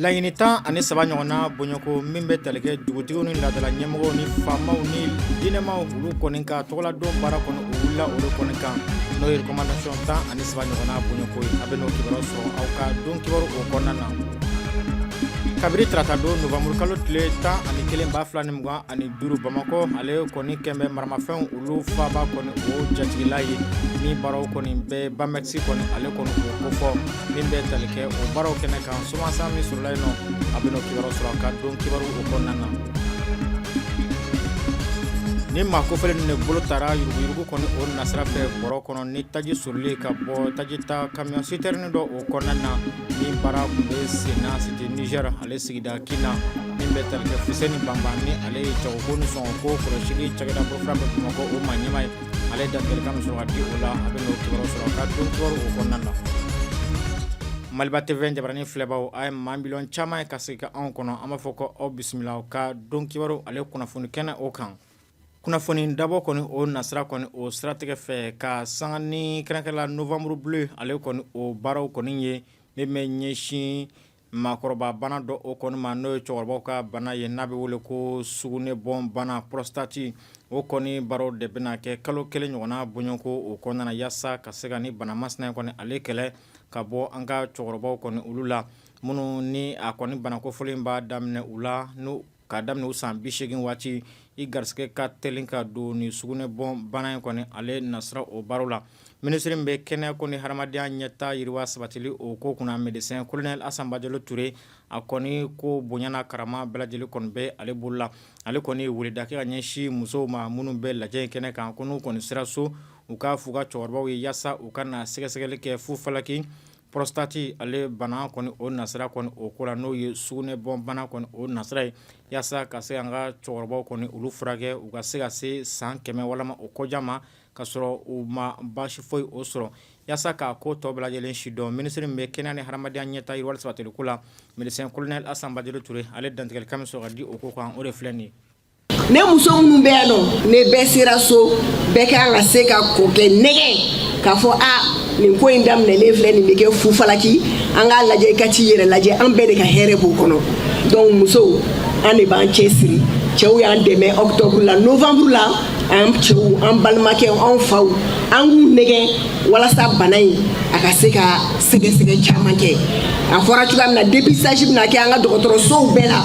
laɲini tan ani saba ɲɔgɔnna bonyako min bɛ tali kɛ dugutigiw ni laadala ɲɛmɔgɔw ni faamaw ni diinɛmaw olu kɔni ka tɔgɔladon baara kɔni o wulila olu kɔni kan n'o ye recommandation tan ani saba ɲɔgɔnna bonyako ye a bɛ n'o kibaruya sɔrɔ aw ka don kibaru o kɔnɔna na kabiri tarata don novembre kalo tile 11,2025 ani duuru Bamako ale kɔni kɛnbɛ maramafɛnw olu faaba kɔni o jatigila ye ni baaraw kɔni bɛ Bamexi kɔni ale kɔni o kofɔ min bɛ tali kɛ o baaraw kɛnɛ kan somasan min sɔrɔla yen nɔ a bɛ n'o kibaru sɔrɔ a ka don kibaru o kɔnɔna na ni maa kofɔlen ne bolo taara yuruguyurugu kɔni o nasira fɛ bɔrɔ kɔnɔ ni taji sorili ka bɔ taji ta camion citerne dɔ o kɔnɔna na ni baara kun bɛ senna c'était Niger ale sigida Kina min bɛ tali kɛ Fuseni Banban ni ale ye jagoko ni sɔngɔko kɔlɔsili cakɛda bolofara bɛ Bamakɔ o maa ɲɛma ye ale dantigɛlikan min sɔrɔ ka di o la a bɛ n'o kibaru sɔrɔ ka don kibaru o kɔnɔna na Maliba TV jabarani filɛbaw a ye maa miliyɔn caman ye ka sigi ka anw kɔnɔ an b'a fɔ ko aw bisimila ka don kibaru ale kunnafoni kɛnɛ o kan kunnafoni dabɔ kɔni o nasira kɔni o siratigɛ fɛ ka sanga ni kɛrɛnkɛrɛnla novembre bleu ale kɔni o baaraw kɔni ye min bɛ ɲɛsin maakɔrɔba bana dɔ o kɔni ma n'o ye cɛkɔrɔbaw ka bana ye n'a bɛ wele ko sugunɛbɔn bana prostate o kɔni baaraw de bɛna kɛ kalo kelen ɲɔgɔnna bonyako o kɔnɔna na yaasa ka se ka ni bana masina ye kɔni ale kɛlɛ ka bɔ an ka cɛkɔrɔbaw kɔni olu la minnu ni a kɔni bana kofɔlen b'a daminɛ u la n'u ka daminɛ u san 80 waati i garisɛgɛ ka teli ka don ni sugunɛbɔn bana in kɔni ale nasira o baaraw la ministre min bɛ kɛnɛya ko ni hadamadenya ɲɛta yiriwa sabatili o ko kunna médecin colonel Asan Bajalo Ture a kɔni ko bonya n'a karama bɛɛ lajɛlen kɔni bɛ ale bolo la ale kɔni weleda kɛ ka ɲɛsin musow ma minnu bɛ lajɛ in kɛnɛ kan ko n'u kɔni sera so u ka f'u ka cɛkɔrɔbaw ye yaasa u ka na sɛgɛsɛgɛli kɛ fu falaki prostate ale bana kɔni o nasira kɔni o ko la n'o ye sugunɛbɔn bana kɔni o nasira ye yaasa ka se an ka cɛkɔrɔbaw kɔni olu furakɛ u ka se ka se san 100 walama o kɔja ma ka sɔrɔ u ma baasi foyi o sɔrɔ yaasa k'a ko tɔ bɛɛ lajɛlen si dɔn ministre min bɛ kɛnɛya ni hadamadenya ɲɛta yiriwali sabatili ko la médecin colonel Asan Bajalo Ture ale dantigɛlikan min sɔrɔ ka di o ko kan o de filɛ nin ye ne muso minnu bɛ yan nɔ ne bɛɛ sera so bɛɛ kan ka se ka ko kɛ nɛgɛ k'a fɔ nin ko in daminɛlen filɛ nin bɛ kɛ fufalaki an k'a lajɛ i ka t'i yɛrɛ lajɛ an bɛɛ de ka hɛrɛ b'o kɔnɔ donc musow an de b'an cɛsiri cɛw y'an dɛmɛ octobre la novembre la an cɛw an balimakɛw an faw an k'u nɛgɛ walasa bana in a ka se ka sɛgɛsɛgɛ caman kɛ a fɔra cogoya min na dépistage bɛna kɛ an ka dɔgɔtɔrɔsow bɛɛ la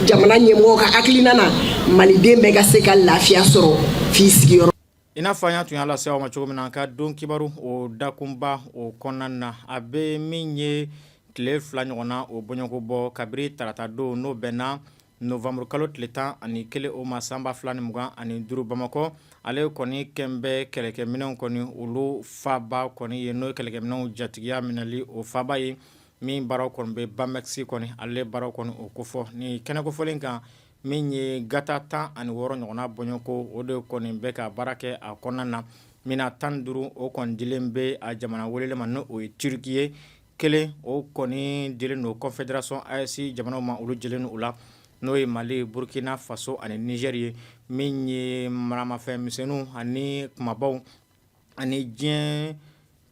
jamana ɲɛmɔgɔ ka hakilina na maliden bɛɛ ka se ka lafiya sɔrɔ f'i sigiyɔrɔ i n'a fɔ an y'a tun y'a lase aw ma cogo min na ka don kibaru o dakunba o kɔnɔna na a bɛ min ye tile 2 ɲɔgɔnna o bɔɲɔgɔko bɔ kabiri tarata don n'o bɛnna novembre kalo tile 11 o ma san 2025 Bamakɔ ale kɔni kɛn bɛ kɛlɛkɛminɛnw kɔni olu faaba kɔni ye n'o ye kɛlɛkɛminɛnw jatigiya minɛli o faaba ye min baaraw kɔni bɛ Bamexi kɔni ale baaraw kɔni o kofɔ ni kɛnɛ kofɔlen kan min ye gata 16 ɲɔgɔnna bɔɲɔgɔko o de kɔni bɛ ka baara kɛ a kɔnɔna na mina 15 o kɔni dilen bɛ a jamana welelen ma n'o o ye Turki ye kelen o kɔni dilen don confédération AES jamanaw ma olu jɛlen u la n'o ye Mali Burkina Faso ani Niger ye min ye maramafɛn misɛnninw ani kumabaw ani diɲɛ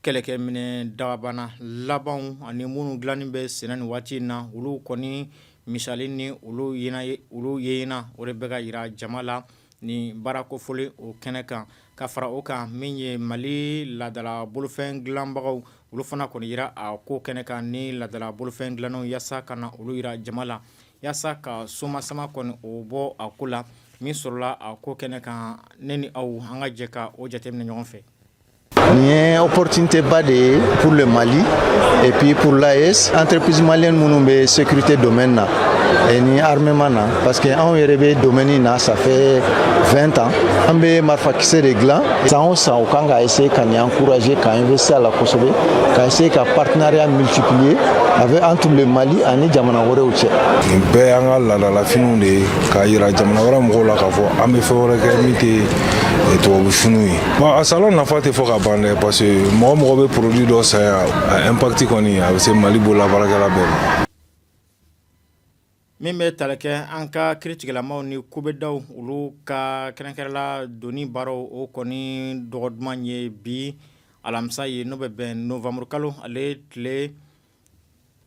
kɛlɛkɛminɛ dabana labanw ani minnu dilannen bɛ senna nin waati in na olu kɔni misali ni olu yeyina o de bɛ ka yira jama la ni baara kofɔlen o kɛnɛ kan ka fara o kan min ye Mali laadala bolofɛn dilanbagaw olu fana kɔni yira a ko kɛnɛ kan ni laadala bolofɛn dilannenw yaasa ka na olu yira jama la yaasa ka somasama kɔni o bɔ a ko la min sɔrɔla a ko kɛnɛ kan ne ni aw an ka jɛ ka o jateminɛ ɲɔgɔn fɛ. Une opportunité bas pour le Mali et puis pour l'AES, entreprise malienne de sécurité domaine et ni armement parce que on est domaine là ça fait 20 ans. On est marfakissé des glands. Ça on sent quand on essaie quand encourager quand investir à la Kosovo, quand essayer qu'un partenariat multiplié avec entre le Mali et les Jamana wore uche. Be anga la finu de ka ira Jamana wora mo la ka fo ambe fo re ke miti et to finu. Ba salon na fate fo ka bande parce que mo be produit do ça impact koni avec ce Mali bola baraka la belle. Min bɛ tali kɛ an ka kiiritigɛlamaw ni kubɛdaw olu ka kɛrɛnkɛrɛnla doni baaraw o kɔni dɔgɔ duman ye bi alamisa ye n'o bɛ bɛn novembre kalo ale tile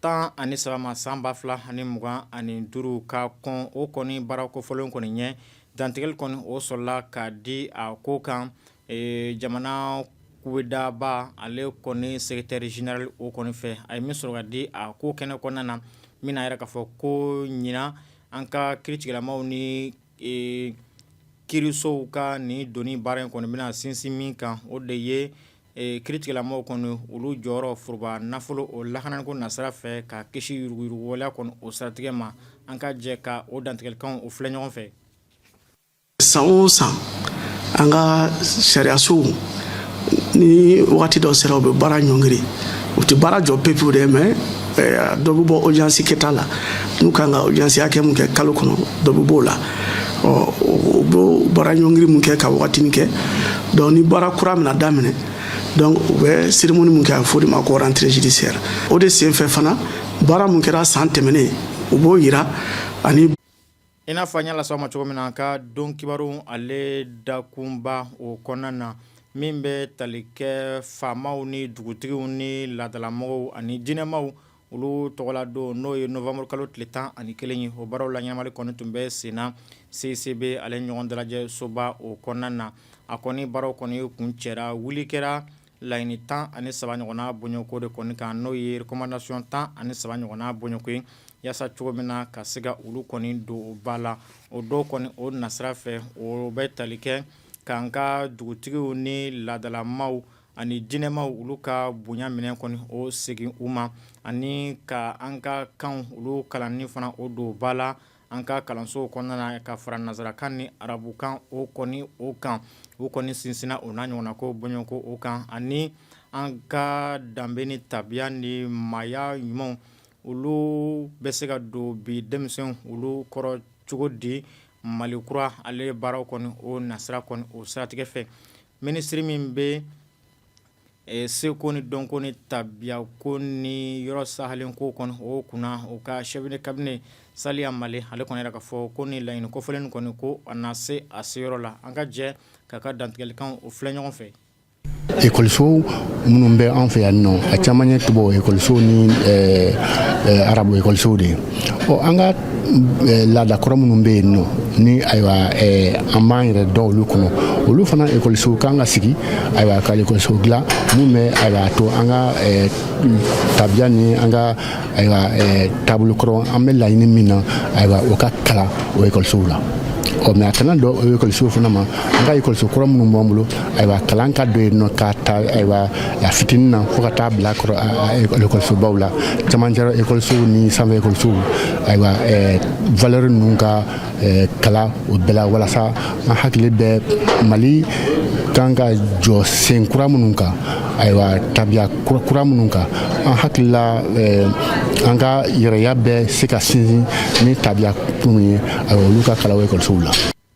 tan ani sabama san ba fila ani mugan ani duuru ka kɔn o kɔni baara kofɔlen kɔni ɲɛ dantigɛli kɔni o sɔrɔla ka di a ko kan jamana kubedaba ale kɔni secrétaire général o kɔni fɛ a ye min sɔrɔ ka di a ko kɛnɛ kɔnɔna na min na yɛrɛ k'a fɔ ko ɲina an ka kiiritigɛlamaw ni kiirisow ka ni doni baara in kɔni bɛna sinsin min kan o de ye kiiritigɛlamaw kɔni olu jɔyɔrɔ foroba nafolo o lakanako nasira fɛ ka kisi yuruguyuruguwaleya kɔni o siratigɛ ma an ka jɛ ka o dantigɛlikanw o filɛ ɲɔgɔn fɛ. San o san an ka sariyasow ni wagati dɔ sera u bɛ baara ɲɔngiri u tɛ baara jɔ pepewu dɛ mais dɔ bɛ bɔ audience kɛta la n'u kan ka audience hakɛ mun kɛ kalo kɔnɔ dɔ bɛ b'o la u bɛ baara ɲɔngiri mun kɛ ka wagatinin kɛ donc ni baara kura mina daminɛ donc u bɛ cérémonie mun kɛ a fɔ de ma ko rentrée judiciaire o de sen fɛ fana baara mun kɛra san tɛmɛnen u b'o yira ani i n'a fɔ an y'a las'aw ma cogo min na ka don kibaru ale dakunba o kɔnɔna na min bɛ tali kɛ faamaw ni dugutigiw ni laadalamɔgɔw ani diinɛmaw olu tɔgɔla don n'o ye novembre kalo tile 11 ye o baaraw la ɲɛnamali kɔni tun bɛ sen na CCB ale ɲɔgɔn dalajɛ soba o kɔnɔna na a kɔni baaraw kɔni kun cɛra wuli kɛra laɲini 13 ɲɔgɔnna bɔɲɔko de kɔni kan n'o ye recommandation 13 ɲɔgɔnna bɔɲɔko ye yaasa cogo min na ka se ka olu kɔni don ba la o dɔw kɔni o nasira fɛ o bɛ tali kɛ k'an ka dugutigiw ni laadalamaw ani diinɛmaw olu ka bonya minɛ kɔni o segin u ma ani ka an ka kan olu kalanni fana o don ba la an ka kalansow kɔnɔna na ka fara nazarakan ni arabukan o kɔni o kan u kɔni sinsinna o n'a ɲɔgɔnna ko bɔɲɔgɔnko o kan ani an ka danbe ni tabiya ni maaya ɲumanw olu bɛ se ka don bi denmisɛnw olu kɔrɔ cogo di Mali kura ale baaraw kɔni o nasira kɔni o siratigɛ fɛ minisiri min bɛ seko ni dɔnko ni tabiya ko ni yɔrɔ sahalen ko kɔni o kunna o ka chef de cabinet Saliya Male ale kɔni yɛrɛ k'a fɔ ko ni laɲini kofɔlen kɔni ko a na se a seyɔrɔ la an ka jɛ k'a ka dantigɛlikan o filɛ ɲɔgɔn fɛ. École minnu bɛ an fɛ yan nɔ a caman ye tubabu école ni arabu école de an ka laada kɔrɔ minnu bɛ yen nɔ ni ayiwa an b'an yɛrɛ dɔn olu kɔnɔ olu fana école kan ka sigi ayiwa ka école dilan mun bɛ ayiwa to an ka tabiya ni an ka ayiwa taabolo kɔrɔ an bɛ laɲini min na ayiwa o ka kalan o école la. Mais a kana dɔ o école fana ma an ka école kɔrɔ minnu b'an bolo ayiwa kalan ka don yen nɔ k'a ta ayiwa a fitinin na fo ka taa bila école baw la camancɛ école ni sanfɛ école ayiwa valeur ninnu ka kala o bɛɛ la walasa an hakili bɛ Mali kan ka jɔ sen kura minnu kan ayiwa tabiya kura minnu kan an hakilila an ka yɛrɛya bɛ se ka sinsin ni tabiya minnu ye ayiwa olu ka kalan o école la.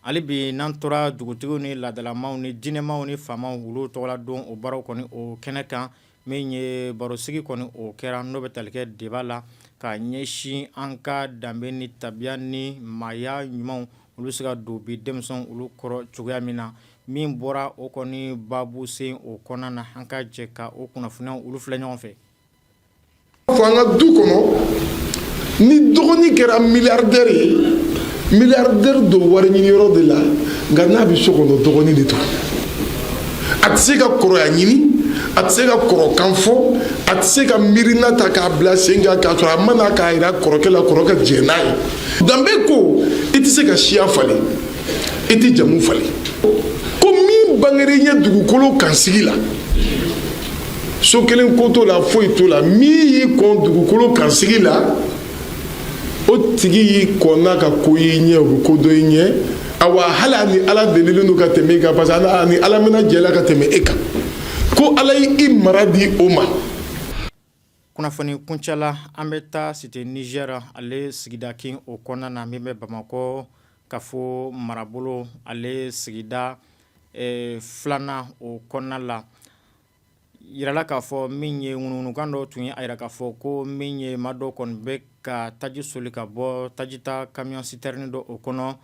Ali bi n'an tora dugutigiw ni laadalamaw ni diinɛmaw ni faamaw olu tɔgɔla don o baaraw kɔni o kɛnɛ kan min ye barosigi kɔni o kɛra n'o bɛ tali kɛ débat la ka ɲɛsin an ka danbe ni tabiya ni maaya ɲumanw olu se ka don bi denmisɛnw olu kɔrɔ cogoya min na min bɔra o kɔni baabu sen o kɔnɔna na an ka jɛ ka o kunnafoniyaw olu filɛ ɲɔgɔn fɛ. Fɔ an ka du kɔnɔ ni dɔgɔnin kɛra milliardaire ye milliardaire don wari ɲini yɔrɔ de la nka n'a bɛ so kɔnɔ dɔgɔnin de to a tɛ se ka kɔrɔya ɲini a tɛ se ka kɔrɔkan fɔ a tɛ se ka miirina ta k'a bila sen kan k'a sɔrɔ a mana k'a jira kɔrɔkɛ la kɔrɔkɛ jɛn n'a ye danbe ko i tɛ se ka siya falen i tɛ jamu falen ko min bangera i ɲɛ dugukolo kansigi la so kelen ko t'o la foyi t'o la min y'i kɔn dugukolo kansigi la o tigi y'i kɔn n'a ka ko y'i ɲɛ o bɛ ko dɔ i ɲɛ awa hali ni ala delilen don ka tɛmɛ i kan parce que ni ala mina jɛla ka tɛmɛ e kan ko ala y'i mara di o ma. Kunnafoni kuncɛla an bɛ taa site Niger ale sigida kin o kɔnɔna na min bɛ Bamakɔ ka fɔ marabolo ale sigida filanan o kɔnɔna la yirala k'a fɔ min ye ŋunuŋunukan dɔ tun ye a yira k'a fɔ ko min ye maa dɔ kɔni bɛ ka taji soli ka bɔ tajita camion citerne dɔ o kɔnɔ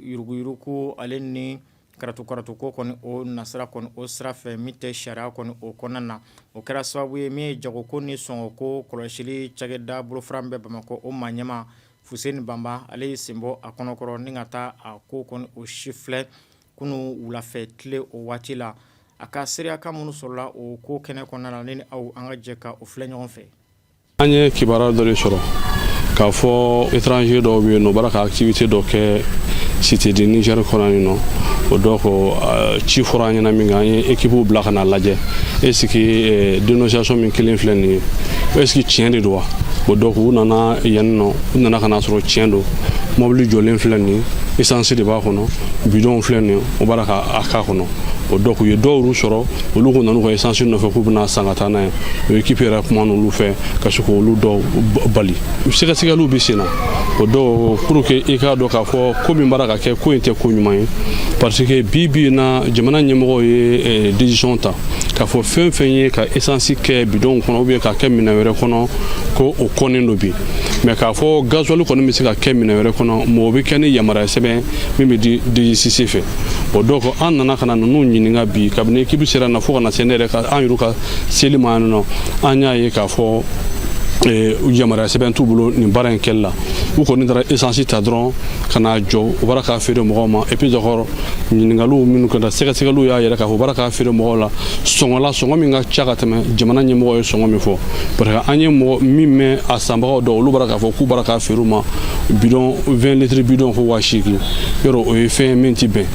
yuruguyurugu ale ni karatu ko kɔni o nasira kɔni o sira fɛ min tɛ sariya kɔni o kɔnɔna na o kɛra sababu ye min ye jagoko ni sɔngɔko kɔlɔsili cakɛda bolofaran bɛɛ Bamakɔ o maa ɲɛma Fuseni Bamba ale y'i sen bɔ a kɔnɔkɔrɔ ni ka taa a ko kɔni o si filɛ kunu wulafɛ tile o waati la a ka seereya minnu sɔrɔla o ko kɛnɛ kɔnɔna na ni aw an ka jɛ ka o filɛ ɲɔgɔn fɛ. An ye kibaruya dɔ de sɔrɔ k'a fɔ étranger dɔw bɛ yen nɔ u b'a ka activité dɔ kɛ cité du Niger kɔnɔ nin nɔ o dɔ ko ci fɔra an ɲɛna min kan an ye équipe bila ka na lajɛ est-ce que dénonciation min kelen filɛ nin ye est-ce que tiɲɛ de don wa o dɔ ko u nana yan nɔ u nana ka na sɔrɔ tiɲɛ don mobili jɔlen filɛ nin ye essence de b'a kɔnɔ bidon filɛ nin ye o b'a ka a k'a kɔnɔ o dɔ k'u ye dɔw sɔrɔ olu ko nanu ka essence nɔfɛ k'u bɛna san ka taa n'a ye o équipe yɛrɛ kuma n'olu fɛ ka se k'olu dɔw bali sɛgɛsɛgɛliw bɛ sen na o dɔw pour que i k'a dɔn k'a fɔ ko min b'a ka kɛ ko in tɛ ko ɲuman ye parce que bi in na jamana ɲɛmɔgɔw ye décision ta k'a fɔ fɛn fɛn ye ka essence kɛ bidon kɔnɔ ou bien ka kɛ minɛn wɛrɛ kɔnɔ ko o kɔnnen do bi mais k'a fɔ gasoil kɔni bɛ se ka kɛ minɛn wɛrɛ kɔnɔ mɔgɔ bɛ kɛ ni yamaruya sɛbɛn min bɛ di DGCC fɛ o dɔw ko an nana ka na ninnu ɲininka bi kabini équipe sera na fo ka na se ne yɛrɛ ka an yɛrɛ ka seli ma yan nɔ an y'a ye k'a fɔ yamaruya sɛbɛn t'u bolo nin baara in kɛli la u kɔni taara essence ta dɔrɔn ka na jɔ u b'a k'a feere mɔgɔw ma et puis d'accord ɲininkaliw minnu kɛra sɛgɛsɛgɛliw y'a yɛrɛ k'a fɔ u b'a k'a feere mɔgɔw la sɔngɔ min ka ca ka tɛmɛ jamana ɲɛmɔgɔ ye sɔngɔ min fɔ parce que an ye mɔgɔ min mɛn a sanbagaw dɔw olu b'a k'a fɔ k'u b'a k'a feere u ma bidon 20 litres bidon ko 8,000 yɔrɔ o ye fɛn min ti bɛn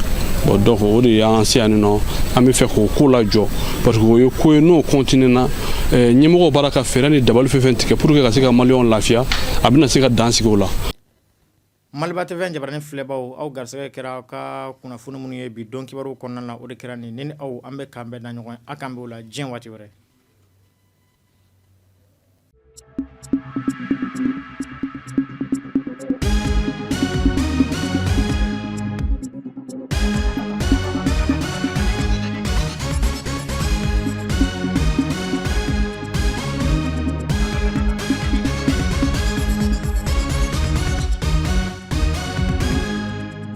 bon donc o de y'an se yan nɔ an bɛ fɛ k'o ko lajɔ parce que o ye ko ye n'o continue na ɲɛmɔgɔw b'a ka fɛɛrɛ ni dabali fɛn fɛn tigɛ pour que ka se ka maliyɛnw lafiya a bɛna se ka dan sigi o la. Maliba TV jabarani filɛbaw aw garisɛgɛ kɛra aw ka kunnafoni minnu ye bi don kibaruw kɔnɔna na o de kɛra nin ni aw an bɛ k'an bɛɛ da ɲɔgɔn ye a k'an bɛ o la diɲɛ waati wɛrɛ.